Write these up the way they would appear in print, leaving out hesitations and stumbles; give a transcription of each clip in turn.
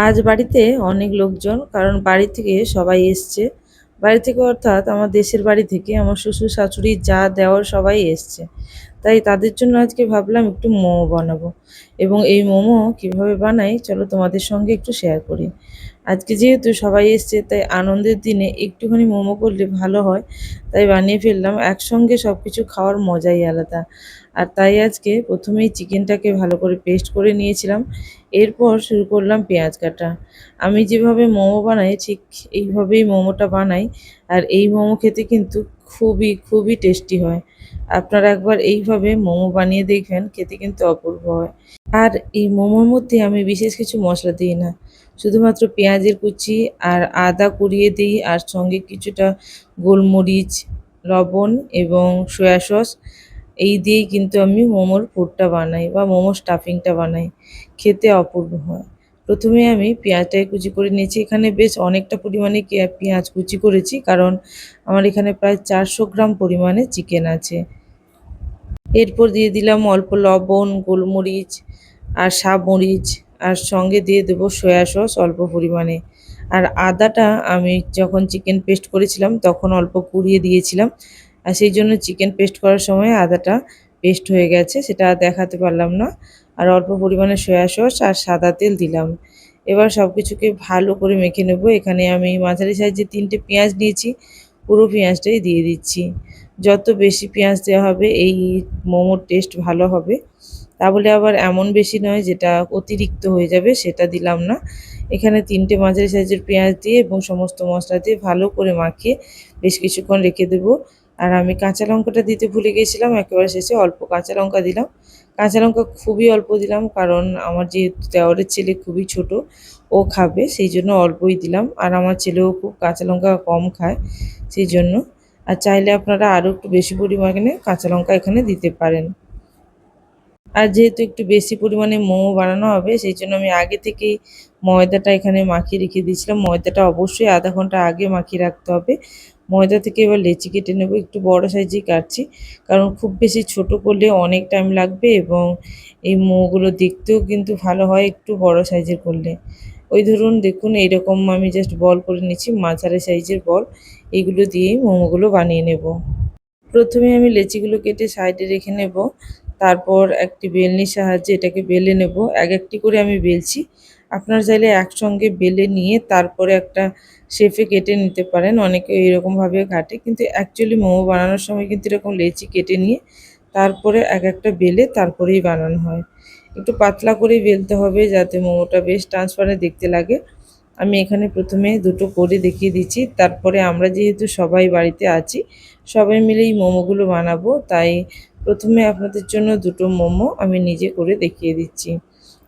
আজ বাড়িতে অনেক লোকজন, কারণ বাড়ি থেকে সবাই এসছে। বাড়ি থেকে অর্থাৎ আমার দেশের বাড়ি থেকে আমার শ্বশুর শাশুড়ি যা দেওয়ার সবাই এসছে। তাই তাদের জন্য আজকে ভাবলাম একটু মোমো বানাবো, এবং এই মোমো কিভাবে বানাই চলো তোমাদের সঙ্গে একটু শেয়ার করি। আজকে যেহেতু সবাই এসছে তাই আনন্দের দিনে একটুখানি মোমো করলে ভালো হয়, তাই বানিয়ে ফেললাম। একসঙ্গে সব কিছু খাওয়ার মজাই আলাদা। আর তাই আজকে প্রথমেই চিকেনটাকে ভালো করে পেস্ট করে নিয়েছিলাম। এরপর শুরু করলাম পেঁয়াজ কাটা। আমি যেভাবে মোমো বানাই ঠিক এইভাবেই মোমোটা বানাই। আর এই মোমো খেতে কিন্তু খুবই খুবই টেস্টি হয়। আপনারা একবার এইভাবে মোমো বানিয়ে দেখবেন, খেতে কিন্তু অপূর্ব হয়। আর এই মোমোর মধ্যে আমি বিশেষ কিছু মশলা দিই না। শুধুমাত্র পেঁয়াজের কুচি আর আদা কুড়িয়ে দিই, আর সঙ্গে কিছুটা গোলমরিচ, লবণ এবং সয়া সস, এই দিয়েই কিন্তু আমি মোমোর পুরটা বানাই বা মোমোর স্টাফিংটা বানাই। খেতে অপূর্ব হয়। প্রথমে আমি পেঁয়াজটাকে কুচি করে নিয়েছি। এখানে বেশ অনেকটা পরিমাণে পেঁয়াজ কুচি করেছি, কারণ আমার এখানে প্রায় 400 গ্রাম পরিমাণে চিকেন আছে। এরপর দিয়ে দিলাম অল্প লবণ, গোলমরিচ আর মরিচ, আর সঙ্গে দিয়ে দেবো সয়া সস অল্প পরিমাণে। আর আদাটা আমি যখন চিকেন পেস্ট করেছিলাম তখন অল্প কুড়িয়ে দিয়েছিলাম। আর সেই জন্য চিকেন পেস্ট করার সময় আদাটা পেস্ট হয়ে গেছে, সেটা আর দেখাতে পারলাম না। আর অল্প পরিমাণে সয়া সস আর সাদা তেল দিলাম। এবার সব কিছুকে ভালো করে মেখে নেব। এখানে আমি মাঝারি সাইজের 3টে পেঁয়াজ নিয়েছি, পুরো পেঁয়াজটাই দিয়ে দিচ্ছি। যত বেশি পেঁয়াজ দেওয়া হবে এই মোমোর টেস্ট ভালো হবে। তা বলে আবার এমন বেশি নয় যেটা অতিরিক্ত হয়ে যাবে, সেটা দিলাম না। এখানে 3টে মাঝারি সাইজের পেঁয়াজ দিয়ে এবং সমস্ত মশলা দিয়ে ভালো করে মাখিয়ে বেশ কিছুক্ষণ রেখে দেবো। আর আমি কাঁচা লঙ্কাটা দিতে ভুলে গিয়েছিলাম, একেবারে শেষে অল্প কাঁচা লঙ্কা দিলাম। কাঁচা লঙ্কা খুবই অল্প দিলাম, কারণ আমার যেহেতু দেওরের ছেলে খুবই ছোট, ও খাবে সেই জন্য অল্পই দিলাম। আর আমার ছেলেও খুব কাঁচা লঙ্কা কম খায়, সেই জন্য। আর চাইলে আপনারা আরও একটু বেশি পরিমাণে কাঁচা লঙ্কা এখানে দিতে পারেন। আর যেহেতু একটু বেশি পরিমাণে মোমো বানানো হবে সেই জন্য আমি আগে থেকেই ময়দাটা এখানে মাখিয়ে রেখে দিয়েছিলাম। ময়দাটা অবশ্যই আধা ঘন্টা আগে মাখিয়ে রাখতে হবে। ময়দা থেকে এবার লেচি কেটে নেব, একটু বড় সাইজেই কাটছি, কারণ খুব বেশি ছোট করলে অনেক টাইম লাগবে, এবং এই মোমোগুলো দেখতেও কিন্তু ভালো হয় একটু বড় সাইজের করলে। ওই ধরুন দেখুন এইরকম আমি জাস্ট বল করে নিচ্ছি, মাঝারি সাইজের বল। এইগুলো দিয়েই মোমোগুলো বানিয়ে নেব। প্রথমে আমি লেচিগুলো কেটে সাইডে রেখে নেব। তারপর একটি বেলনির সাহায্যে এটাকে বেলে নেব। এক একটি করে আমি বেলছি। আপনারা চাইলে একসঙ্গে বেলে নিয়ে তারপরে একটা শেপে কেটে নিতে পারেন। অনেকে এরকমভাবেও কাটে, কিন্তু অ্যাকচুয়ালি মোমো বানানোর সময় কিন্তু এরকম লেচি কেটে নিয়ে তারপরে এক একটা বেলে তারপরেই বানানো হয়। একটু পাতলা করেই বেলতে হবে যাতে মোমোটা বেশ ট্রান্সপারেন্ট দেখতে লাগে। আমি এখানে প্রথমে দুটো করে দেখিয়ে দিচ্ছি। তারপরে আমরা যেহেতু সবাই বাড়িতে আছি, সবাই মিলেই মোমোগুলো বানাবো, তাই প্রথমে আপনাদের জন্য দুটো মোমো আমি নিজে করে দেখিয়ে দিচ্ছি।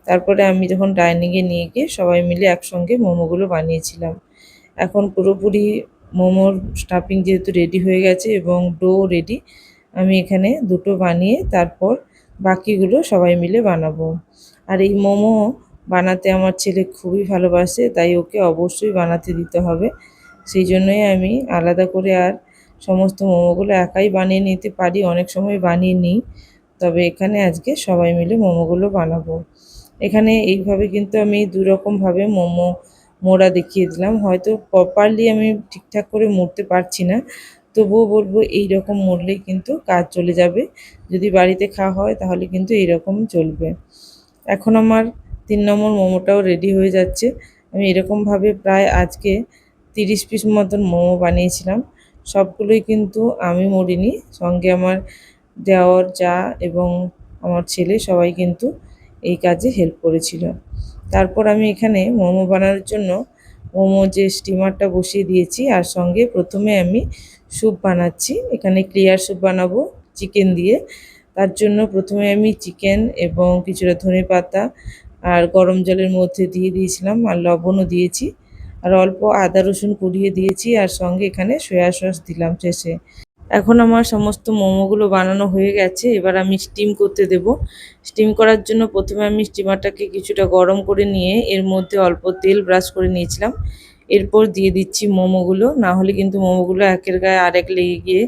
তারপরে আমি যখন ডাইনিংয়ে নিয়ে গিয়ে সবাই মিলে একসঙ্গে মোমোগুলো বানিয়েছিলাম। এখন পুরোপুরি মোমোর স্টাফিং যেহেতু রেডি হয়ে গেছে এবং ডো রেডি, আমি এখানে দুটো বানিয়ে তারপর বাকিগুলো সবাই মিলে বানাবো। আর এই মোমো বানাতে আমার ছেলে খুবই ভালোবাসে, তাই ওকে অবশ্যই বানাতে দিতে হবে। সেই জন্যই আমি আলাদা করে আর সমস্ত মোমোগুলো একাই বানিয়ে নিতে পারি, অনেক সময় বানিয়ে নিই। তবে এখানে আজকে সবাই মিলে মোমোগুলো বানাবো। এখানে এইভাবে কিন্তু আমি দুরকমভাবে মোমো মোড়া দেখিয়ে দিলাম। হয়তো প্রপারলি আমি ঠিকঠাক করে মুড়তে পারছি না, তবুও বলবো এইরকম মুড়লেই কিন্তু কাজ চলে যাবে। যদি বাড়িতে খাওয়া হয় তাহলে কিন্তু এইরকম চলবে। এখন আমার 3 নম্বর মোমোটাও রেডি হয়ে যাচ্ছে। আমি এরকমভাবে প্রায় আজকে 30 পিস মতন মোমো বানিয়েছিলাম। সবগুলোই কিন্তু আমি মরিনি, সঙ্গে আমার দেওর, জা এবং আমার ছেলে সবাই কিন্তু এই কাজে হেল্প করেছিল। তারপর আমি এখানে মোমো বানানোর জন্য মোমো যে স্টিমারটা বসিয়ে দিয়েছি, আর সঙ্গে প্রথমে আমি স্যুপ বানাচ্ছি। এখানে ক্লিয়ার স্যুপ বানাবো চিকেন দিয়ে। তার জন্য প্রথমে আমি চিকেন এবং কিছুটা ধনেপাতা আর গরম জলের মধ্যে দিয়ে দিয়েছিলাম, আর লবণও দিয়েছি, আর অল্প আদা রসুন কুড়িয়ে দিয়েছি, আর সঙ্গে এখানে সয়া সস দিলাম শেষে। এখন আমার সমস্ত মোমোগুলো বানানো হয়ে গেছে, এবার আমি স্টিম করতে দেব। স্টিম করার জন্য প্রথমে আমি স্টিমারটাকে কিছুটা গরম করে নিয়ে এর মধ্যে অল্প তেল ব্রাশ করে নিয়েছিলাম। এরপর দিয়ে দিচ্ছি মোমোগুলো, না হলে কিন্তু মোমোগুলো একের গায়ে আরেক লেগে গিয়ে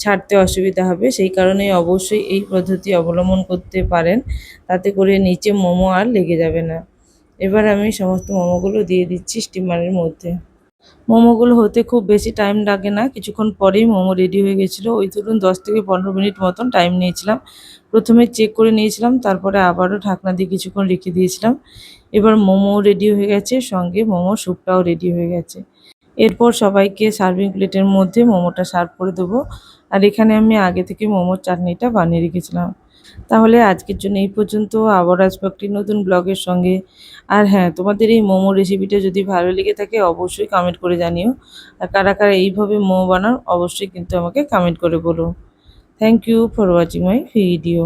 ছাড়তে অসুবিধা হবে। সেই কারণেই অবশ্যই এই পদ্ধতি অবলম্বন করতে পারেন, তাতে করে নিচে মোমো আর লেগে যাবে না। এবার আমি সমস্ত মোমোগুলো দিয়ে দিচ্ছি স্টিমারের মধ্যে। মোমোগুলো হতে খুব বেশি টাইম লাগে না, কিছুক্ষণ পরেই মোমো রেডি হয়ে গেছিলো। ওই ধরুন 10 থেকে 15 মিনিট মতন টাইম নিয়েছিলাম। প্রথমে চেক করে নিয়েছিলাম, তারপরে আবারও ঢাকনা দিয়ে কিছুক্ষণ রেখে দিয়েছিলাম। এবার মোমো রেডি হয়ে গেছে, সঙ্গে মোমো স্যুপটাও রেডি হয়ে গেছে। এরপর সবাইকে সার্ভিং প্লেটের মধ্যে মোমোটা সার্ভ করে দেবো। আর এখানে আমি আগে থেকে মোমোর চাটনিটা বানিয়ে রেখেছিলাম। তাহলে আজকের জন্য এই পর্যন্ত, আবার আসবো একটি নতুন ব্লগের সঙ্গে। আর হ্যাঁ, তোমাদের এই মোমো রেসিপিটা যদি ভালো লেগে থাকে অবশ্যই কমেন্ট করে জানিও। আর কারা কারা এইভাবে মোমো বানাও অবশ্যই কিন্তু আমাকে কমেন্ট করে বলো। Thank you for watching my video.